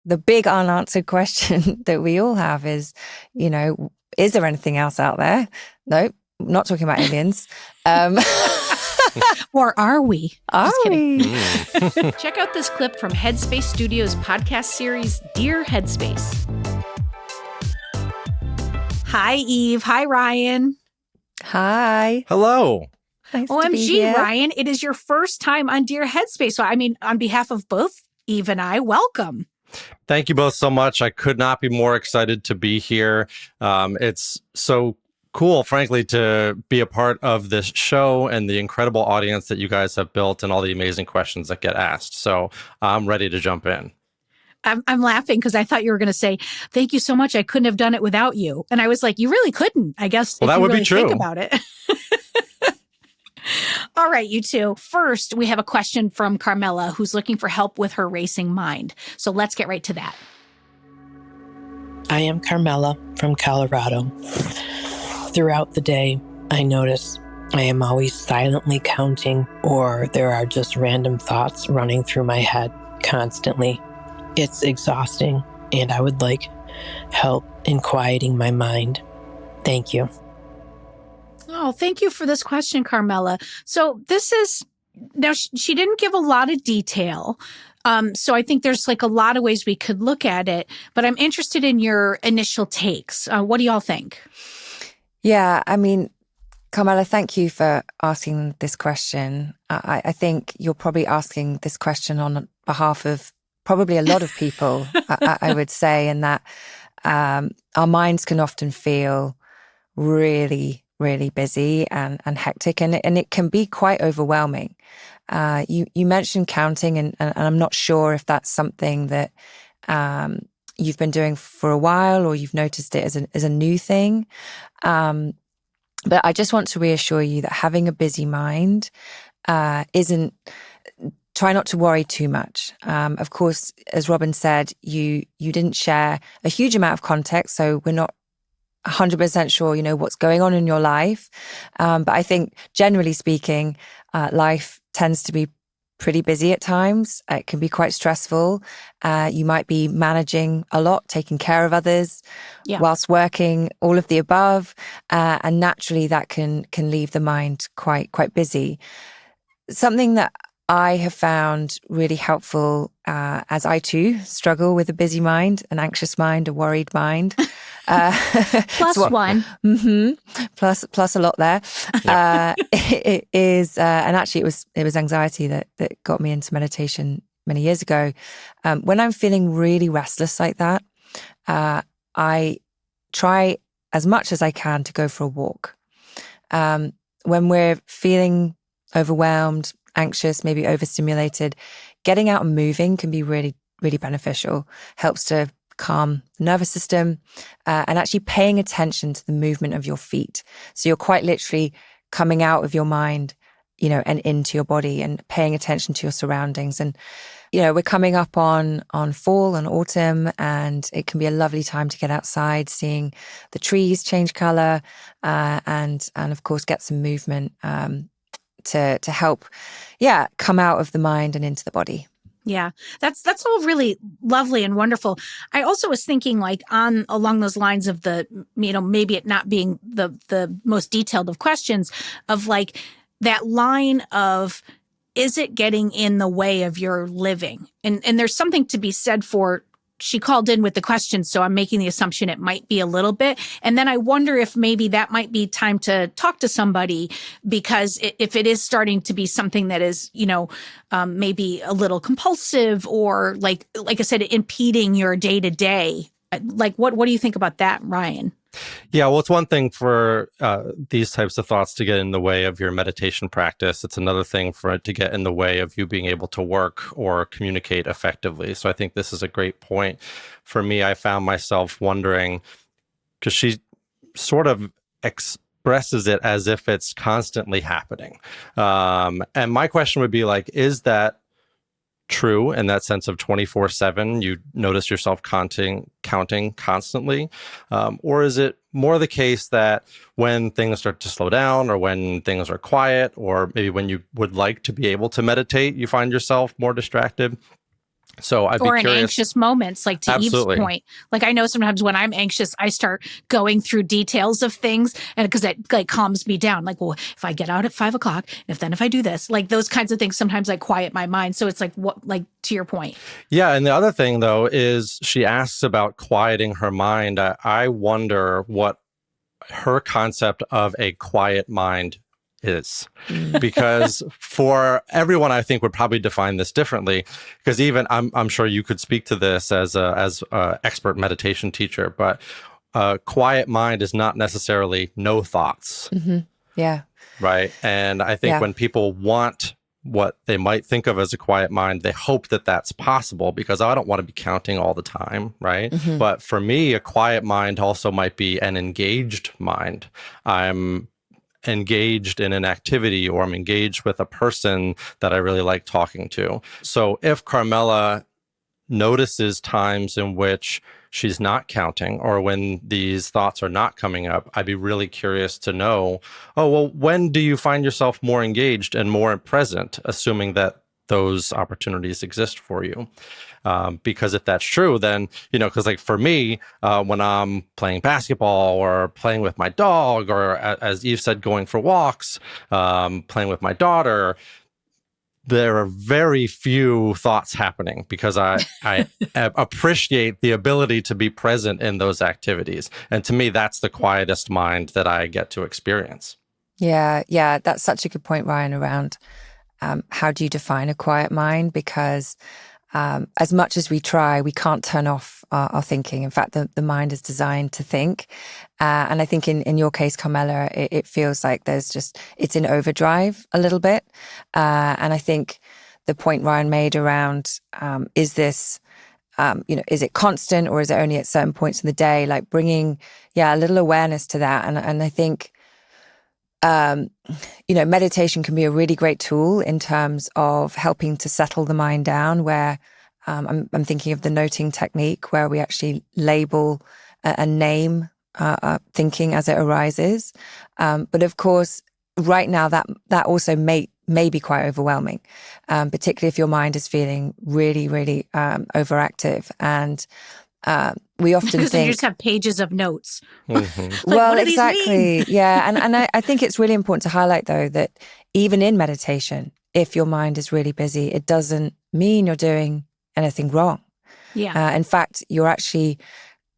the big unanswered question that we all have is, is there anything else out there? Nope, not talking about aliens. Or are we? Just kidding. Check out this clip from Headspace Studios' podcast series, Dear Headspace. Hi, Eve. Hi, Ryan. Hi. Hello. Nice OMG, Ryan, it is your first time on Dear Headspace. So, on behalf of both Eve and I, welcome. Thank you both so much. I could not be more excited to be here. It's so cool, frankly, to be a part of this show and the incredible audience that you guys have built and all the amazing questions that get asked. So I'm ready to jump in. I'm laughing because I thought you were going to say, thank you so much. I couldn't have done it without you. And I was like, you really couldn't, I guess. Well, if that you would really be true. Think about it. All right, you two. First, we have a question from Carmela, who's looking for help with her racing mind. So let's get right to that. I am Carmela from Colorado. Throughout the day, I notice I am always silently counting, or there are just random thoughts running through my head constantly. It's exhausting, and I would like help in quieting my mind. Thank you. Oh, thank you for this question, Carmela. So this is, now she didn't give a lot of detail. So I think there's like a lot of ways we could look at it, but I'm interested in your initial takes. What do y'all think? Yeah, Carmela, thank you for asking this question. I think you're probably asking this question on behalf of probably a lot of people, I would say, and that our minds can often feel really, really busy and hectic, and it can be quite overwhelming. You mentioned counting, and I'm not sure if that's something that you've been doing for a while or you've noticed it as a new thing. But I just want to reassure you that having a busy mind isn't. Try not to worry too much. Of course, as Robin said, you didn't share a huge amount of context, so we're not 100% sure, what's going on in your life. But I think, generally speaking, life tends to be pretty busy at times. It can be quite stressful. You might be managing a lot, taking care of others, whilst working, all of the above. And naturally, that can leave the mind quite busy. Something that I have found really helpful, as I too struggle with a busy mind, an anxious mind, a worried mind. Plus one. Plus a lot there. It is, and actually it was anxiety that got me into meditation many years ago. When I'm feeling really restless like that, I try as much as I can to go for a walk. When we're feeling overwhelmed, anxious, maybe overstimulated, getting out and moving can be really, really beneficial. Helps to calm the nervous system, and actually paying attention to the movement of your feet. So you're quite literally coming out of your mind, and into your body and paying attention to your surroundings. And, we're coming up on fall and autumn, and it can be a lovely time to get outside, seeing the trees change color, and of course get some movement, to help, come out of the mind and into the body. Yeah, that's all really lovely and wonderful. I also was thinking along those lines of the, maybe it not being the most detailed of questions, of that line of, is it getting in the way of your living? And there's something to be said for, she called in with the question, so I'm making the assumption it might be a little bit. And then I wonder if maybe that might be time to talk to somebody, because if it is starting to be something that is, maybe a little compulsive, or like I said, impeding your day to day. What do you think about that, Ryan? Yeah, well, it's one thing for these types of thoughts to get in the way of your meditation practice. It's another thing for it to get in the way of you being able to work or communicate effectively. So I think this is a great point. For me, I found myself wondering, because she sort of expresses it as if it's constantly happening. And my question would be is that true in that sense of 24/7, you notice yourself counting constantly? Or is it more the case that when things start to slow down, or when things are quiet, or maybe when you would like to be able to meditate, you find yourself more distracted? So I'd be or in curious. anxious moments, like to Absolutely. Eve's point. Like I know sometimes when I'm anxious, I start going through details of things, and because it like calms me down. Like, well, if I get out at 5 o'clock, if I do this, like those kinds of things, sometimes I quiet my mind. So it's like what, like to your point. Yeah. And the other thing, though, is she asks about quieting her mind. I wonder what her concept of a quiet mind is. Because for everyone, I think would probably define this differently. Because even I'm sure you could speak to this as a expert meditation teacher, but quiet mind is not necessarily no thoughts. Yeah. Right. And I think Yeah. when people want what they might think of as a quiet mind, they hope that that's possible because I don't want to be counting all the time. Right. But for me, a quiet mind also might be an engaged mind. I'm engaged in an activity or I'm engaged with a person that I really like talking to. So if Carmela notices times in which she's not counting or when these thoughts are not coming up, I'd be really curious to know, oh, well, when do you find yourself more engaged and more present, assuming that those opportunities exist for you? Because if that's true, then, because like for me, when I'm playing basketball or playing with my dog, or as Eve said, going for walks, playing with my daughter, there are very few thoughts happening because I appreciate the ability to be present in those activities. And to me, that's the quietest mind that I get to experience. Yeah. Yeah. That's such a good point, Ryan, around how do you define a quiet mind? Because as much as we try, we can't turn off our thinking. In fact, the mind is designed to think. And I think in your case, Carmela, it feels like it's in overdrive a little bit. And I think the point Ryan made around, is this, is it constant or is it only at certain points in the day? Like bringing, a little awareness to that. And I think, meditation can be a really great tool in terms of helping to settle the mind down where I'm thinking of the noting technique where we actually label and name thinking as it arises. But of course, right now that also may be quite overwhelming, particularly if your mind is feeling really, really overactive. And we often Because think you just have pages of notes. Mm-hmm. Well, what do these exactly. mean? Yeah. And I think it's really important to highlight, though, that even in meditation, if your mind is really busy, it doesn't mean you're doing anything wrong. Yeah. In fact, you're actually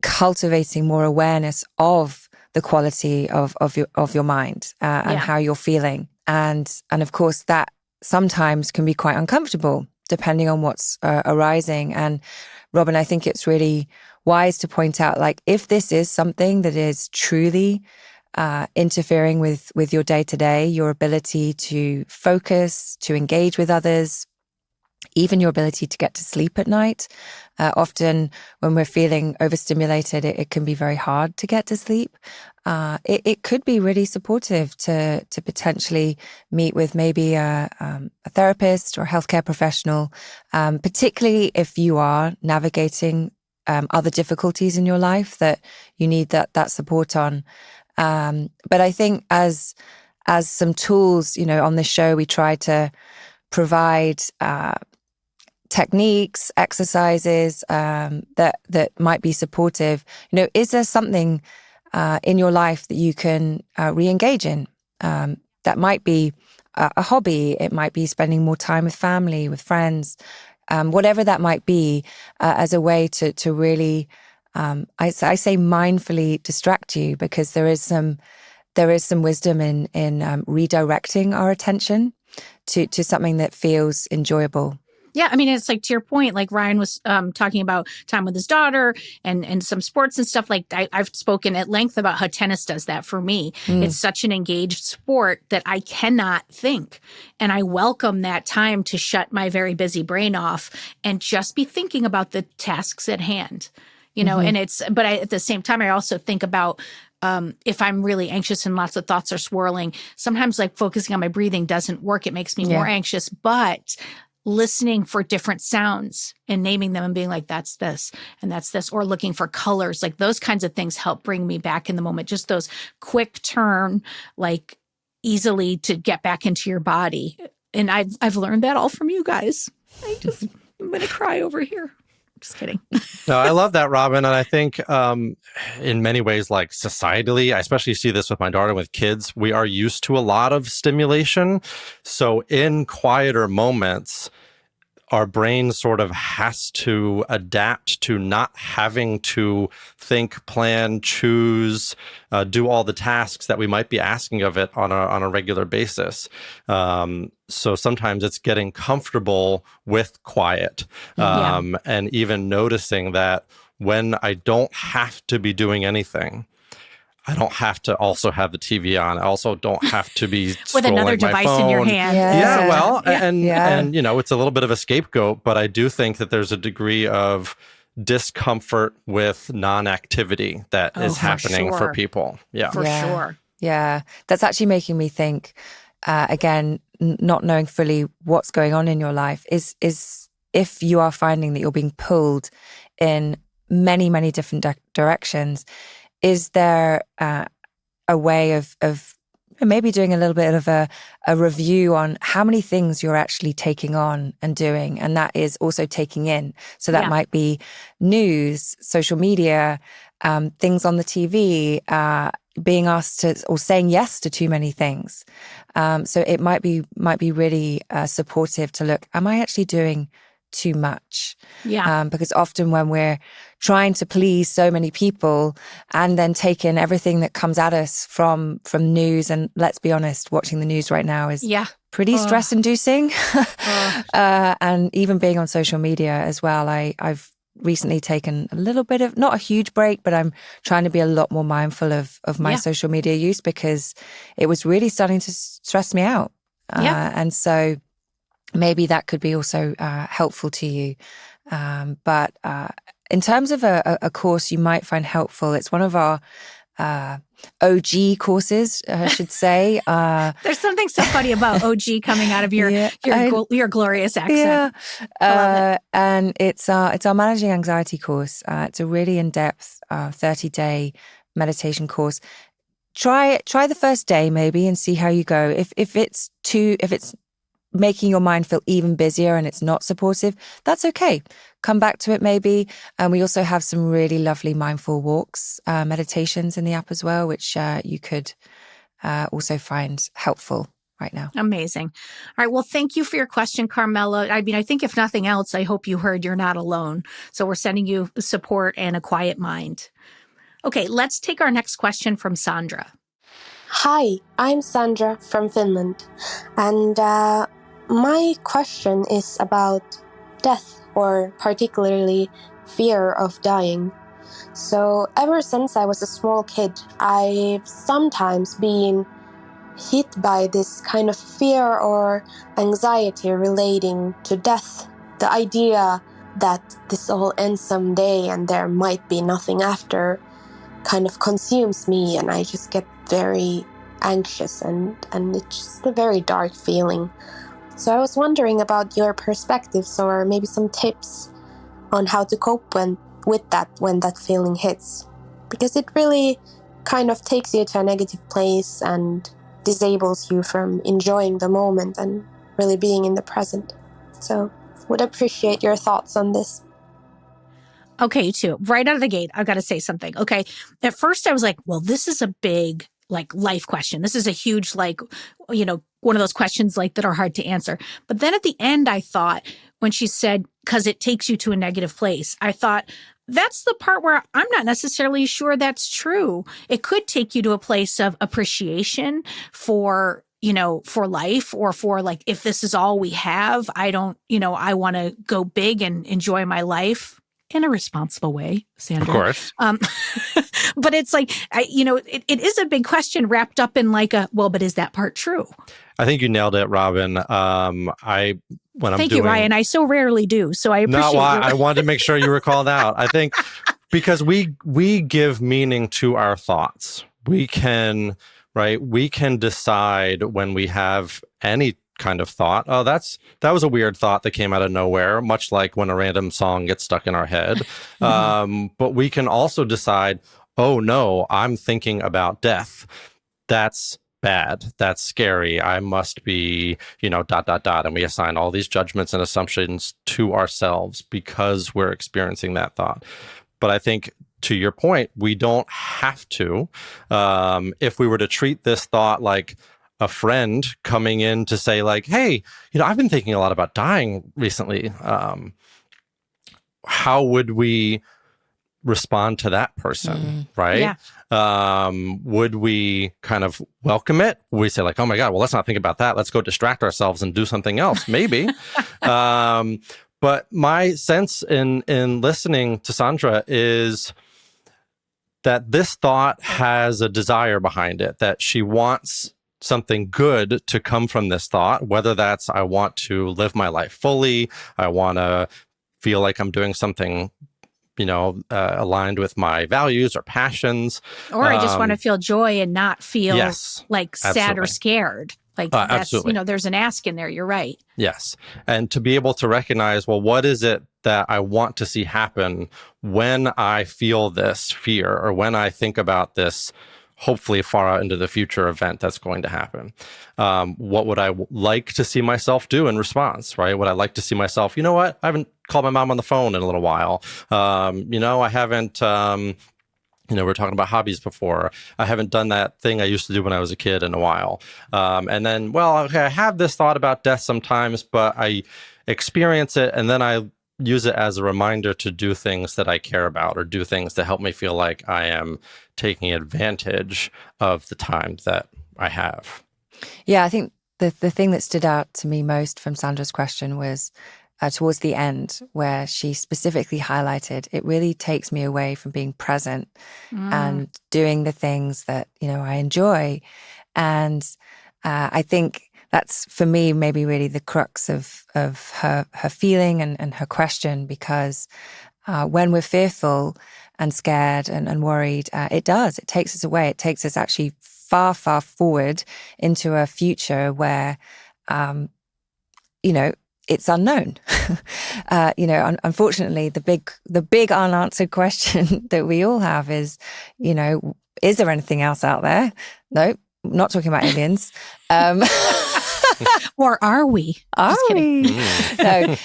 cultivating more awareness of the quality of your mind and how you're feeling. And of course, that sometimes can be quite uncomfortable depending on what's arising. And Robin, I think it's really wise to point out, like, if this is something that is truly interfering with your day-to-day, your ability to focus, to engage with others, even your ability to get to sleep at night. Often when we're feeling overstimulated, it can be very hard to get to sleep. It could be really supportive to potentially meet with maybe a therapist or a healthcare professional, particularly if you are navigating other difficulties in your life that you need that support on. But I think as some tools, on this show, we try to provide techniques, exercises that might be supportive. Is there something in your life that you can re-engage in? That might be a hobby. It might be spending more time with family, with friends, whatever that might be, as a way to really, I say mindfully distract you, because there is some wisdom in redirecting our attention to something that feels enjoyable. Yeah, I mean, it's like to your point, like Ryan was talking about time with his daughter and some sports and stuff. Like I've spoken at length about how tennis does that for me. It's such an engaged sport that I cannot think. And I welcome that time to shut my very busy brain off and just be thinking about the tasks at hand, but at the same time, I also think about if I'm really anxious and lots of thoughts are swirling, sometimes like focusing on my breathing doesn't work. It makes me more anxious, but listening for different sounds and naming them and being like, that's this and that's this, or looking for colors, like those kinds of things help bring me back in the moment. Just those quick turn, like easily to get back into your body. And I've learned that all from you guys. I'm going to cry over here. Just kidding. No, I love that, Robin. And I think in many ways, like societally, I especially see this with my daughter, with kids, we are used to a lot of stimulation. So in quieter moments, our brain sort of has to adapt to not having to think, plan, choose, do all the tasks that we might be asking of it on a regular basis. So sometimes it's getting comfortable with quiet, and even noticing that when I don't have to be doing anything, I don't have to also have the TV on. I also don't have to be with another device in your hand. And you know, it's a little bit of a scapegoat, but I do think that there's a degree of discomfort with non-activity that is happening for people. For sure. Yeah, that's actually making me think. Again, not knowing fully what's going on in your life is if you are finding that you're being pulled in many, many different directions. Is there a way of maybe doing a little bit of a review on how many things you're actually taking on and doing? And that is also taking in. So that might be news, social media, things on the TV, being asked to, or saying yes to too many things. So it might be really supportive to look, am I actually doing too much? Because often when we're trying to please so many people and then take in everything that comes at us from news, and let's be honest, watching the news right now is pretty stress inducing. And even being on social media as well, I've recently taken a little bit of, not a huge break, but I'm trying to be a lot more mindful of my social media use, because it was really starting to stress me out. And so maybe that could be also helpful to you. But in terms of a course you might find helpful, it's one of our OG courses, I should say. There's something so funny about OG coming out of your glorious accent. And it's our Managing Anxiety course. It's a really in-depth 30-day meditation course. Try the first day maybe and see how you go. If it's making your mind feel even busier and it's not supportive, that's okay. Come back to it maybe. And we also have some really lovely mindful walks, meditations in the app as well, which you could also find helpful right now. Amazing. All right. Well, thank you for your question, Carmela. I mean, I think if nothing else, I hope you heard you're not alone. So we're sending you support and a quiet mind. Okay, let's take our next question from Sandra. Hi, I'm Sandra from Finland. And my question is about death, or particularly fear of dying. So ever since I was a small kid, I've sometimes been hit by this kind of fear or anxiety relating to death. The idea that this all ends someday and there might be nothing after kind of consumes me, and I just get very anxious and it's just a very dark feeling. So I was wondering about your perspectives or maybe some tips on how to cope with that when that feeling hits. Because it really kind of takes you to a negative place and disables you from enjoying the moment and really being in the present. So would appreciate your thoughts on this. Okay, you too. Right out of the gate, I've got to say something. Okay. At first I was like, well, this is a big life question. This is a huge, one of those questions that are hard to answer. But then at the end, I thought when she said, because it takes you to a negative place, I thought that's the part where I'm not necessarily sure that's true. It could take you to a place of appreciation for life, or for if this is all we have, I want to go big and enjoy my life in a responsible way, Sandra. Of course. But it's it is a big question wrapped up in but is that part true? I think you nailed it, Robin. Thank you, Ryan. I so rarely do, so I appreciate it. I wanted to make sure you were called out. I think because we give meaning to our thoughts. We can decide when we have any kind of thought, that was a weird thought that came out of nowhere, much like when a random song gets stuck in our head. But we can also decide, oh no, I'm thinking about death. That's bad. That's scary. I must be, dot, dot, dot. And we assign all these judgments and assumptions to ourselves because we're experiencing that thought. But I think, to your point, we don't have to. If we were to treat this thought like a friend coming in to say, like, hey, I've been thinking a lot about dying recently. How would we respond to that person, right? Yeah. Would we kind of welcome it? Would we say, like, oh my God, well, let's not think about that. Let's go distract ourselves and do something else, maybe. But my sense in listening to Sandra is that this thought has a desire behind it, that she wants something good to come from this thought, whether that's I want to live my life fully, I want to feel like I'm doing something, aligned with my values or passions. Or I just want to feel joy and not feel like sad absolutely. or scared. Like that's, absolutely. There's an ask in there. You're right. Yes. And to be able to recognize, well, what is it that I want to see happen when I feel this fear or when I think about this, hopefully far out into the future event that's going to happen? What would I like to see myself do in response, right? Would I like to see myself, you know what? I haven't called my mom on the phone in a little while. I haven't... we were talking about hobbies before. I haven't done that thing I used to do when I was a kid in a while. And then, okay, I have this thought about death sometimes, but I experience it and then I use it as a reminder to do things that I care about or do things that help me feel like I am taking advantage of the time that I have. Yeah, I think the thing that stood out to me most from Sandra's question was towards the end, where she specifically highlighted, it really takes me away from being present and doing the things that, I enjoy. And I think that's, for me, maybe really the crux of her feeling and her question, because when we're fearful and scared and worried, it takes us away. It takes us actually far, far forward into a future where, it's unknown. Unfortunately, the big unanswered question that we all have is, is there anything else out there? No, not talking about aliens. Or are we? Are we? No,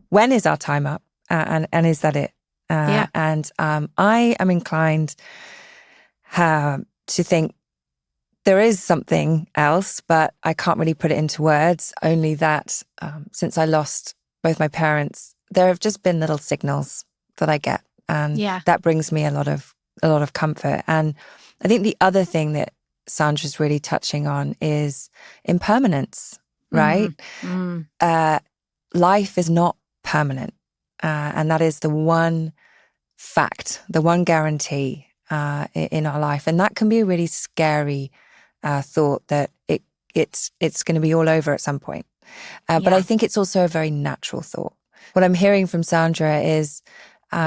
when is our time up? And is that it? And I am inclined to think there is something else, but I can't really put it into words, only that since I lost both my parents, there have just been little signals that I get. And that brings me a lot of comfort. And I think the other thing that Sandra's really touching on is impermanence, right? Life is not permanent. And that is the one fact, the one guarantee in our life. And that can be a really scary thought that it's going to be all over at some point. But I think it's also a very natural thought. What I'm hearing from Sandra is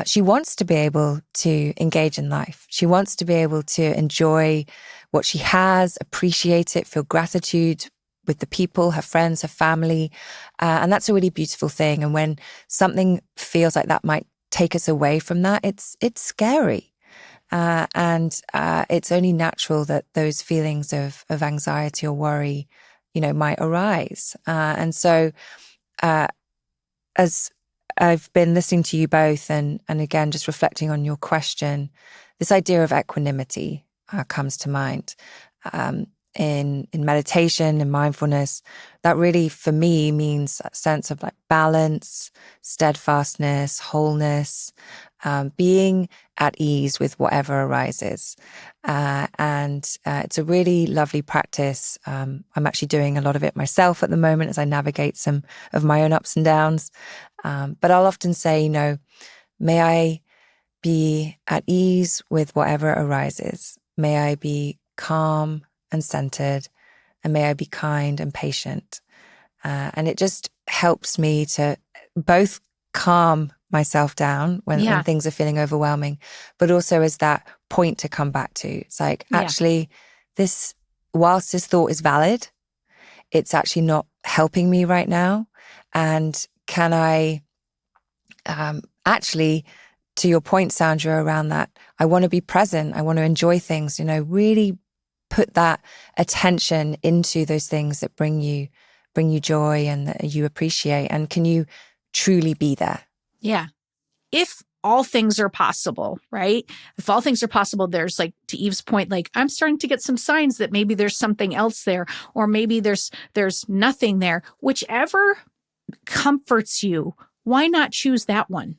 she wants to be able to engage in life. She wants to be able to enjoy what she has, appreciate it, feel gratitude with the people, her friends, her family. And that's a really beautiful thing. And when something feels like that might take us away from that, it's scary. And it's only natural that those feelings of anxiety or worry, might arise. And so as I've been listening to you both and again, just reflecting on your question, this idea of equanimity comes to mind. In meditation and mindfulness, that really for me means a sense of like balance, steadfastness, wholeness, being at ease with whatever arises. And it's a really lovely practice. I'm actually doing a lot of it myself at the moment as I navigate some of my own ups and downs. But I'll often say, may I be at ease with whatever arises. May I be calm and centered, and may I be kind and patient. And it just helps me to both calm myself down when things are feeling overwhelming, but also as that point to come back to. It's like, actually, whilst this thought is valid, it's actually not helping me right now. And can I actually, to your point, Sandra, around that, I want to be present. I want to enjoy things, really put that attention into those things that bring you joy and that you appreciate? And can you truly be there? Yeah. If all things are possible, right? If all things are possible, there's like, to Eve's point, like, I'm starting to get some signs that maybe there's something else there, or maybe there's nothing there. Whichever comforts you, why not choose that one?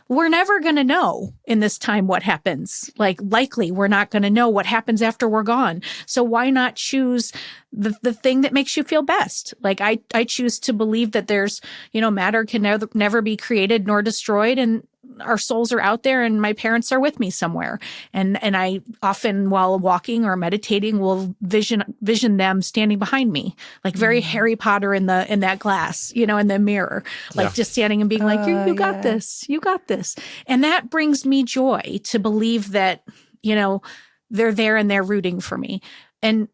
We're never going to know in this time what happens. Like, likely we're not going to know what happens after we're gone. So why not choose the thing that makes you feel best? Like, I choose to believe that there's, matter can never be created nor destroyed, and our souls are out there, and my parents are with me somewhere. And I often, while walking or meditating, will vision them standing behind me, like very Harry Potter in that glass, in the mirror, like just standing and being like, you got this, you got this. And that brings me joy to believe that, they're there and they're rooting for me. And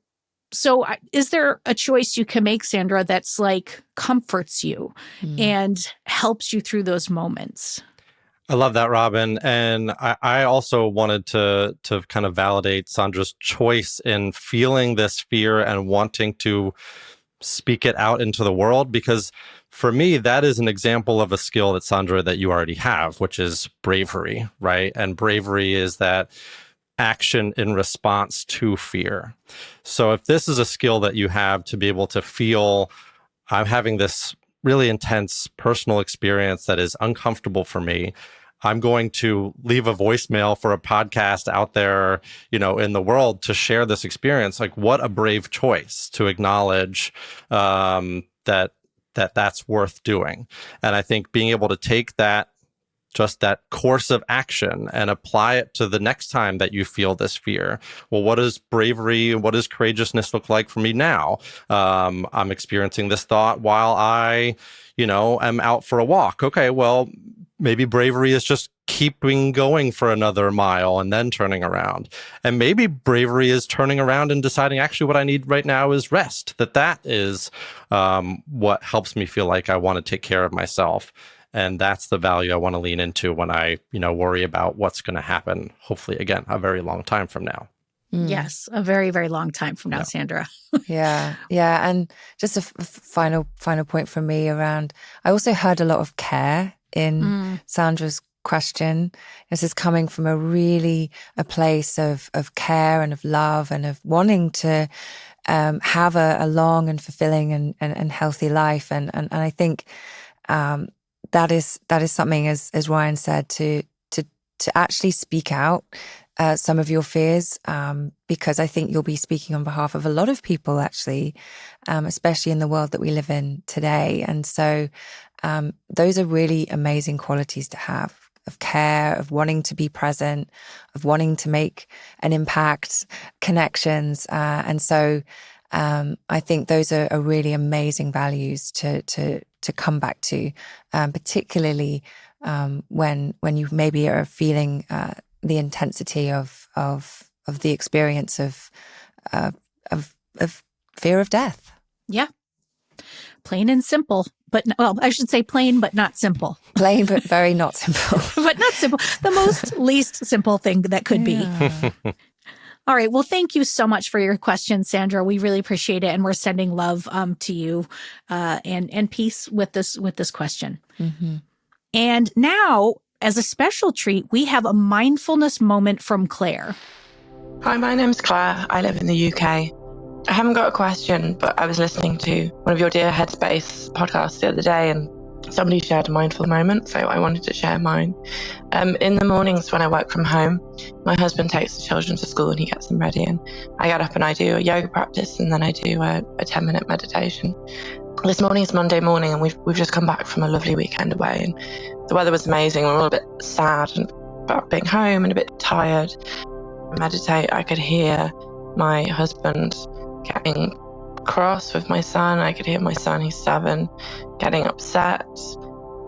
so is there a choice you can make, Sandra, that's like comforts you and helps you through those moments? I love that, Robin. And I also wanted to kind of validate Sandra's choice in feeling this fear and wanting to speak it out into the world, because for me, that is an example of a skill that, Sandra, that you already have, which is bravery, right? And bravery is that action in response to fear. So if this is a skill that you have to be able to feel, I'm having this really intense personal experience that is uncomfortable for me, I'm going to leave a voicemail for a podcast out there, in the world to share this experience. Like, what a brave choice to acknowledge that's worth doing. And I think being able to take that course of action and apply it to the next time that you feel this fear. Well, what does bravery, what does courageousness look like for me now? I'm experiencing this thought while I, am out for a walk. Okay, well, maybe bravery is just keeping going for another mile and then turning around. And maybe bravery is turning around and deciding, actually, what I need right now is rest. That is what helps me feel like I want to take care of myself. And that's the value I want to lean into when I, worry about what's going to happen, hopefully, again, a very long time from now. Yes, a very, very long time from now, Sandra. Yeah. And just a final point from me around, I also heard a lot of care in Sandra's question. This is coming from a place of care and of love and of wanting to have a long and fulfilling and healthy life. And I think that is something, as Ryan said, to actually speak out some of your fears, because I think you'll be speaking on behalf of a lot of people, actually, especially in the world that we live in today. And so those are really amazing qualities to have, of care, of wanting to be present, of wanting to make an impact, connections. And so I think those are really amazing values to come back to, particularly when you maybe are feeling the intensity of the experience of fear of death. Yeah. Plain and simple, but I should say plain, but not simple. Plain, but very not simple. But not simple. The most least simple thing that could be. All right. Well, thank you so much for your question, Sandra. We really appreciate it. And we're sending love to you and peace with this question. Mm-hmm. And now, as a special treat, we have a mindfulness moment from Claire. Hi, my name's Claire. I live in the UK. I haven't got a question, but I was listening to one of your dear Headspace podcasts the other day, and somebody shared a mindful moment, so I wanted to share mine. In the mornings when I work from home, my husband takes the children to school and he gets them ready, and I get up and I do a yoga practice, and then I do a 10-minute meditation. This morning is Monday morning, and we've just come back from a lovely weekend away, and the weather was amazing. We were all a bit sad about being home and a bit tired. Meditate, I could hear my husband getting cross with my son. I could hear my son, he's 7, getting upset.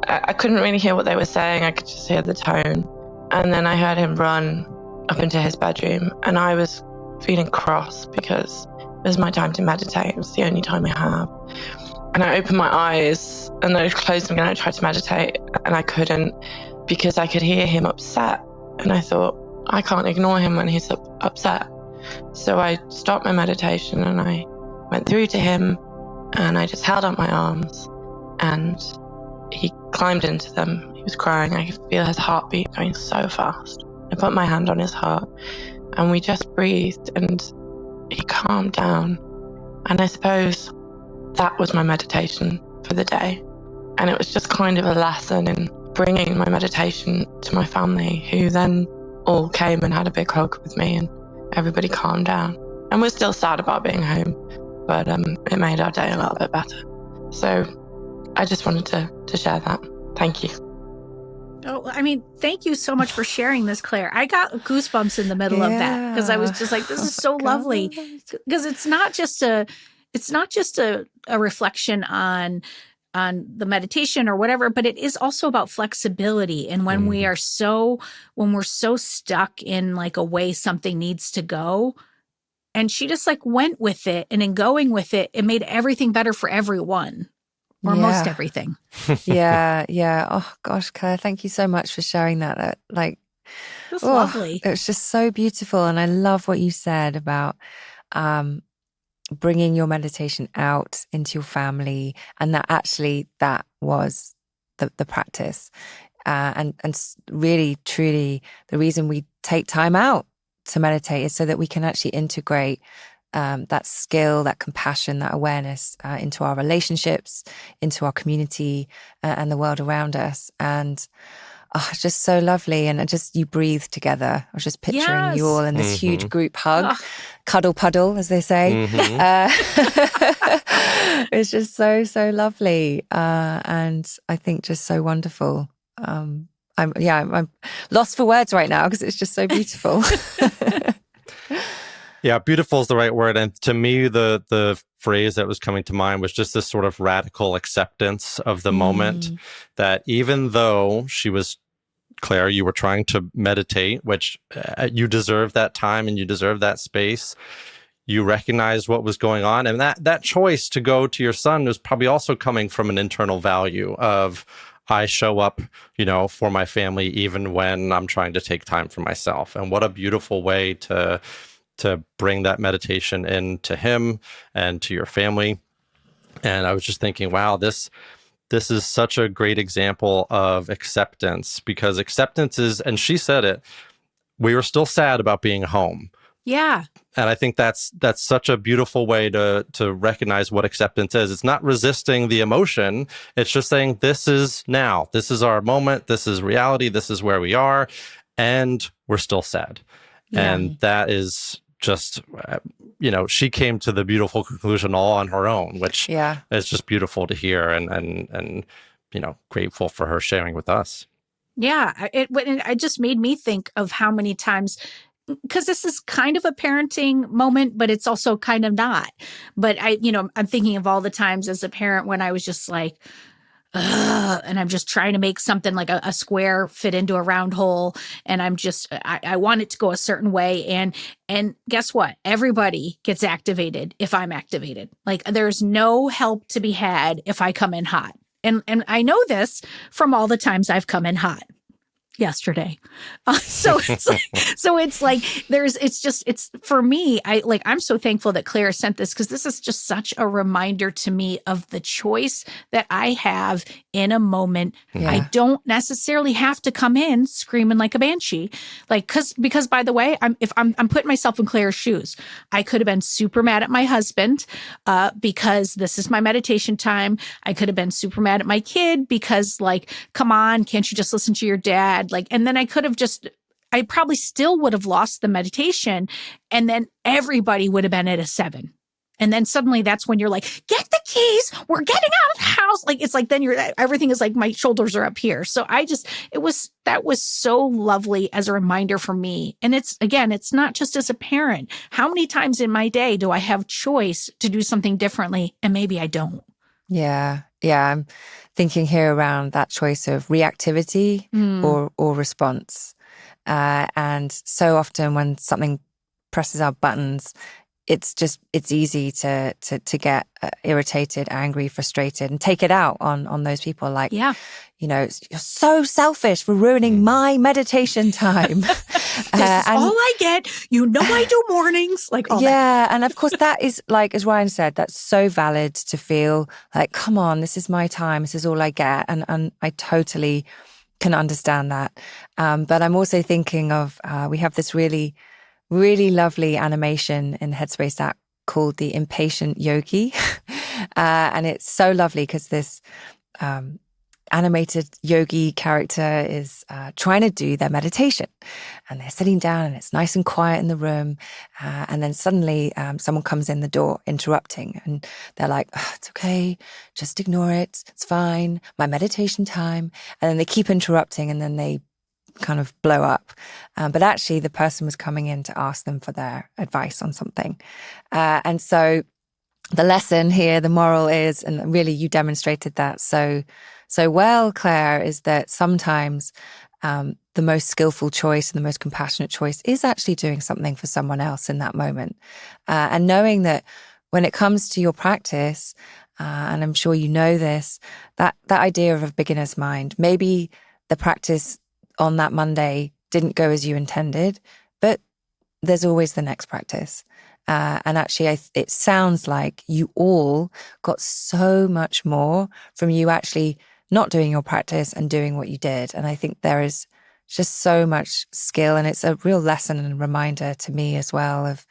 I couldn't really hear what they were saying. I could just hear the tone. And then I heard him run up into his bedroom, and I was feeling cross because it was my time to meditate. It was the only time I have. And I opened my eyes and then I closed them again. I tried to meditate and I couldn't, because I could hear him upset. And I thought, I can't ignore him when he's upset. So I stopped my meditation and I went through to him and I just held out my arms and he climbed into them. He was crying. I could feel his heartbeat going so fast. I put my hand on his heart and we just breathed and he calmed down. And I suppose that was my meditation for the day. And it was just kind of a lesson in bringing my meditation to my family, who then all came and had a big hug with me and everybody calmed down. And we're still sad about being home, but it made our day a little bit better. So I just wanted to share that. Thank you. Oh, I mean, thank you so much for sharing this, Claire. I got goosebumps in the middle of that because I was just like, this is so lovely. Because it's not just a reflection on the meditation or whatever, but it is also about flexibility. And when we're so stuck in like a way something needs to go, and she just like went with it, and in going with it, it made everything better for everyone. Or most everything. Yeah. Oh gosh, Claire, thank you so much for sharing that. It was lovely. It was just so beautiful. And I love what you said about bringing your meditation out into your family, and that actually that was the practice. And really, truly, the reason we take time out to meditate is so that we can actually integrate that skill, that compassion, that awareness into our relationships, into our community, and the world around us. And it's just so lovely. And you breathe together. I was just picturing you all in this huge group hug, cuddle puddle, as they say. It's just so, so lovely. And I think just so wonderful. I'm lost for words right now because it's just so beautiful. Yeah, beautiful is the right word. And to me, the phrase that was coming to mind was just this sort of radical acceptance of the moment, that even though Claire, you were trying to meditate, which you deserve that time and you deserve that space. You recognized what was going on. And that choice to go to your son was probably also coming from an internal value of, I show up, for my family, even when I'm trying to take time for myself. And what a beautiful way to bring that meditation into him and to your family. And I was just thinking, wow, this is such a great example of acceptance, because acceptance is, and she said it, we were still sad about being home. Yeah. And I think that's such a beautiful way to recognize what acceptance is. It's not resisting the emotion. It's just saying, this is now. This is our moment. This is reality. This is where we are. And we're still sad. Yeah. And that is just, she came to the beautiful conclusion all on her own, which is just beautiful to hear, and grateful for her sharing with us. Yeah. It just made me think of how many times, because this is kind of a parenting moment, but it's also kind of not. But I'm thinking of all the times as a parent when I was just like, and I'm just trying to make something like a square fit into a round hole. And I want it to go a certain way. And guess what? Everybody gets activated if I'm activated. Like, there's no help to be had if I come in hot. And I know this from all the times I've come in hot. Yesterday. So it's like it's for me, I'm so thankful that Claire sent this, because this is just such a reminder to me of the choice that I have in a moment. I don't necessarily have to come in screaming like a banshee, because by the way, I'm putting myself in Claire's shoes. I could have been super mad at my husband because this is my meditation time. I could have been super mad at my kid because, come on, can't you just listen to your dad? And then I probably still would have lost the meditation, and then everybody would have been at a 7. And then suddenly that's when you're like, get the keys, we're getting out of the house. It's like, then everything is like, my shoulders are up here. So that was so lovely as a reminder for me. And it's not just as a parent. How many times in my day do I have choice to do something differently? And maybe I don't. Yeah. I'm thinking here around that choice of reactivity or response. And so often when something presses our buttons, it's easy to get irritated, angry, frustrated, and take it out on those people. Like, Yeah. you're so selfish for ruining my meditation time. This is all I get. I do mornings. Like all that. And of course that is, like, as Ryan said, that's so valid to feel like, come on, this is my time. This is all I get. And I totally can understand that. But I'm also thinking of, we have this really, really lovely animation in Headspace app called the Impatient Yogi. And it's so lovely because this animated yogi character is trying to do their meditation, and they're sitting down and it's nice and quiet in the room. And then suddenly someone comes in the door interrupting, and they're like, it's okay, just ignore it. It's fine. My meditation time. And then they keep interrupting, and then they kind of blow up. But actually the person was coming in to ask them for their advice on something. And so the lesson here, the moral is, and really you demonstrated that so well, Claire, is that sometimes the most skillful choice and the most compassionate choice is actually doing something for someone else in that moment. And knowing that when it comes to your practice, and I'm sure you know this, that idea of a beginner's mind, maybe the practice on that Monday didn't go as you intended, but there's always the next practice. And actually, it sounds like you all got so much more from you actually not doing your practice and doing what you did. And I think there is just so much skill, and it's a real lesson and reminder to me as well of,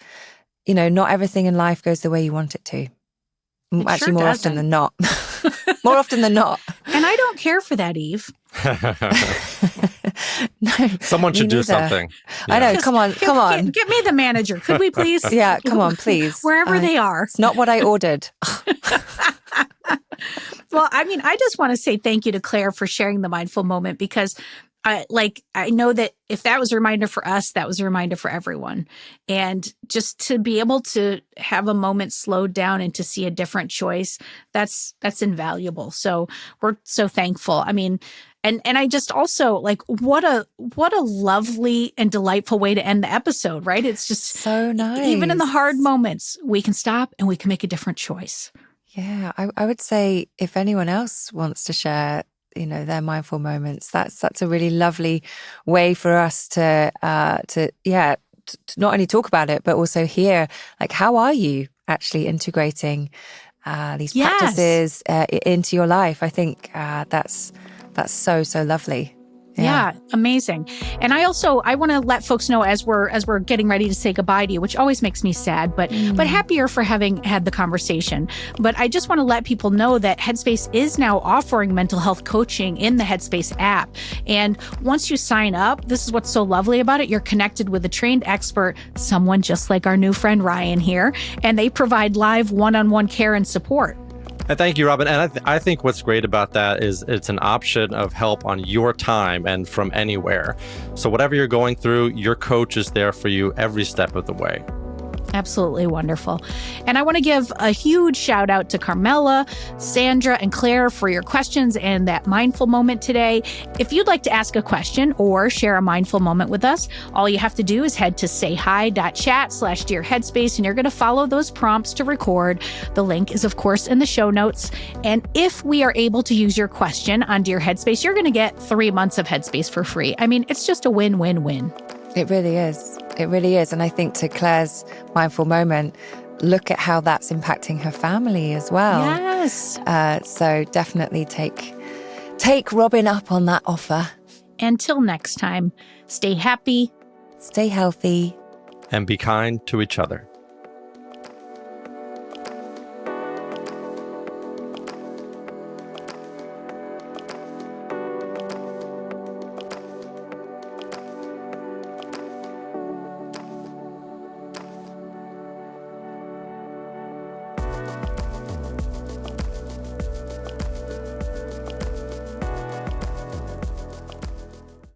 not everything in life goes the way you want it to. Actually, more often than not. More often than not. And I don't care for that, Eve. No, someone should do something. Yeah. I know. Come on. Get me the manager. Could we please? Yeah, come on, please. Wherever they are. It's not what I ordered. Well, I just want to say thank you to Claire for sharing the mindful moment, because I know that if that was a reminder for us, that was a reminder for everyone. And just to be able to have a moment slowed down and to see a different choice, that's invaluable. So we're so thankful. And I just also what a lovely and delightful way to end the episode, right? It's just so nice. Even in the hard moments, we can stop and we can make a different choice. Yeah, I would say if anyone else wants to share, their mindful moments, that's a really lovely way for us to not only talk about it, but also hear, how are you actually integrating these practices into your life? I think that's so lovely. Yeah, amazing. And I want to let folks know as we're getting ready to say goodbye to you, which always makes me sad, but happier for having had the conversation. But I just want to let people know that Headspace is now offering mental health coaching in the Headspace app. And once you sign up, this is what's so lovely about it. You're connected with a trained expert, someone just like our new friend Ryan here, and they provide live one-on-one care and support. And thank you, Robin. And I think what's great about that is it's an option of help on your time and from anywhere. So whatever you're going through, your coach is there for you every step of the way. Absolutely wonderful. And I want to give a huge shout out to Carmela, Sandra, and Claire for your questions and that mindful moment today. If you'd like to ask a question or share a mindful moment with us, all you have to do is head to sayhi.chat/dearheadspace, and you're going to follow those prompts to record. The link is, of course, in the show notes. And if we are able to use your question on Dear Headspace, you're going to get 3 months of Headspace for free. It's just a win-win-win. It really is. It really is. And I think to Claire's mindful moment, look at how that's impacting her family as well. Yes. So definitely take Robin up on that offer. Until next time, stay happy, stay healthy, and be kind to each other.